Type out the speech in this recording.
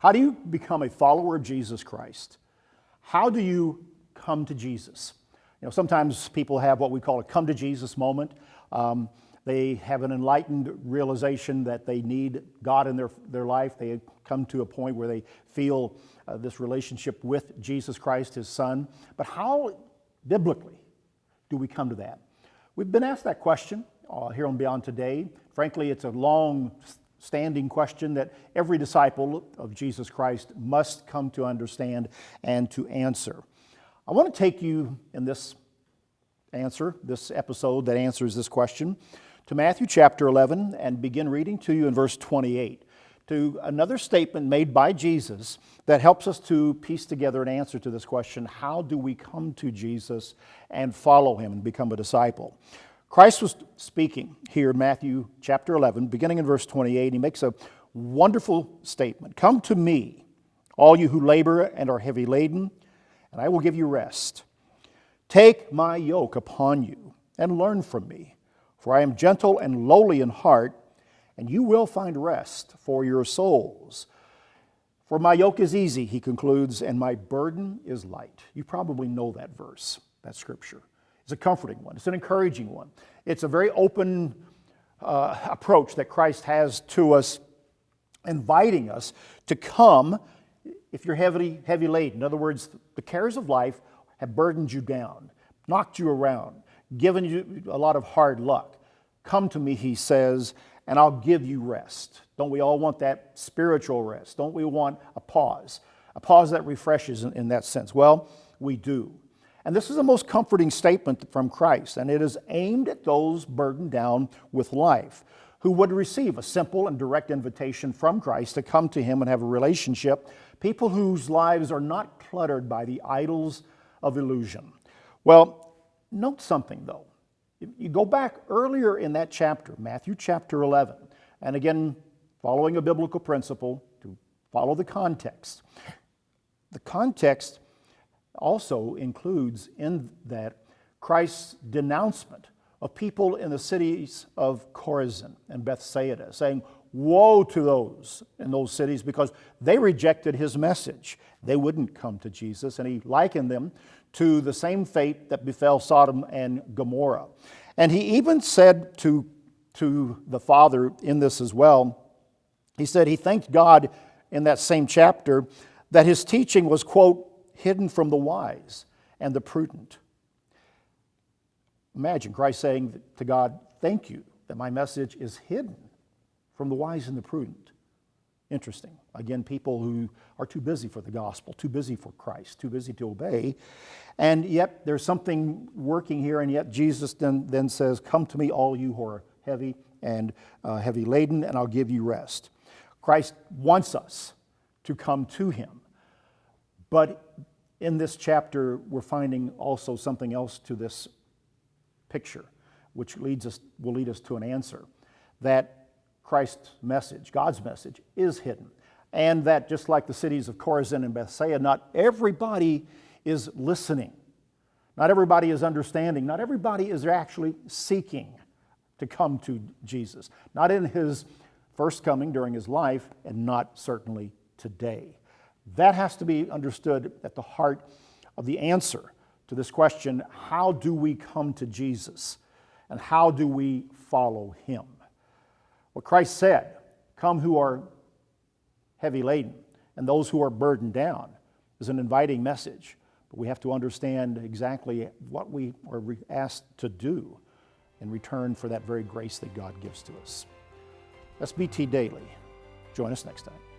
How do you become a follower of Jesus Christ? How do you come to Jesus? Sometimes people have what we call a come to Jesus moment. They have an enlightened realization that they need God in their life. They come to a point where they feel this relationship with Jesus Christ, His Son. But how, biblically, do we come to that? We've been asked that question here on Beyond Today. Frankly, it's a long-standing question that every disciple of Jesus Christ must come to understand and to answer. I want to take you in this episode that answers this question, to Matthew chapter 11 and begin reading to you in verse 28, to another statement made by Jesus that helps us to piece together an answer to this question: how do we come to Jesus and follow Him and become a disciple? Christ was speaking here in Matthew chapter 11, beginning in verse 28. He makes a wonderful statement. "Come to me, all you who labor and are heavy laden, and I will give you rest. Take my yoke upon you and learn from me, for I am gentle and lowly in heart, and you will find rest for your souls. For my yoke is easy," he concludes, "and my burden is light." You probably know that verse, that scripture. It's a comforting one. It's an encouraging one. It's a very open approach that Christ has to us, inviting us to come if you're heavy laden. In other words, the cares of life have burdened you down, knocked you around, given you a lot of hard luck. Come to me, he says, and I'll give you rest. Don't we all want that spiritual rest? Don't we want a pause that refreshes in that sense? Well, we do. And this is the most comforting statement from Christ, and it is aimed at those burdened down with life, who would receive a simple and direct invitation from Christ to come to Him and have a relationship, people whose lives are not cluttered by the idols of illusion. Well, note something though. You go back earlier in that chapter, Matthew chapter 11, and again, following a biblical principle to follow the context. The context also includes in that Christ's denouncement of people in the cities of Chorazin and Bethsaida, saying, "Woe to those in those cities, because they rejected His message." They wouldn't come to Jesus, and He likened them to the same fate that befell Sodom and Gomorrah. And He even said to the Father in this as well, He said He thanked God in that same chapter that His teaching was, quote, hidden from the wise and the prudent. Imagine Christ saying to God, "Thank you that my message is hidden from the wise and the prudent." Interesting. Again, people who are too busy for the gospel, too busy for Christ, too busy to obey. And yet there's something working here, and yet Jesus then says, "Come to me, all you who are heavy and heavy laden, and I'll give you rest." Christ wants us to come to Him. But in this chapter, we're finding also something else to this picture, which will lead us to an answer, that Christ's message, God's message, is hidden. And that just like the cities of Chorazin and Bethsaida, not everybody is listening. Not everybody is understanding. Not everybody is actually seeking to come to Jesus. Not in His first coming during His life, and not certainly today. That has to be understood at the heart of the answer to this question: how do we come to Jesus? And how do we follow Him? What Christ said, "Come who are heavy laden, and those who are burdened down," is an inviting message. But we have to understand exactly what we are asked to do in return for that very grace that God gives to us. That's BT Daily. Join us next time.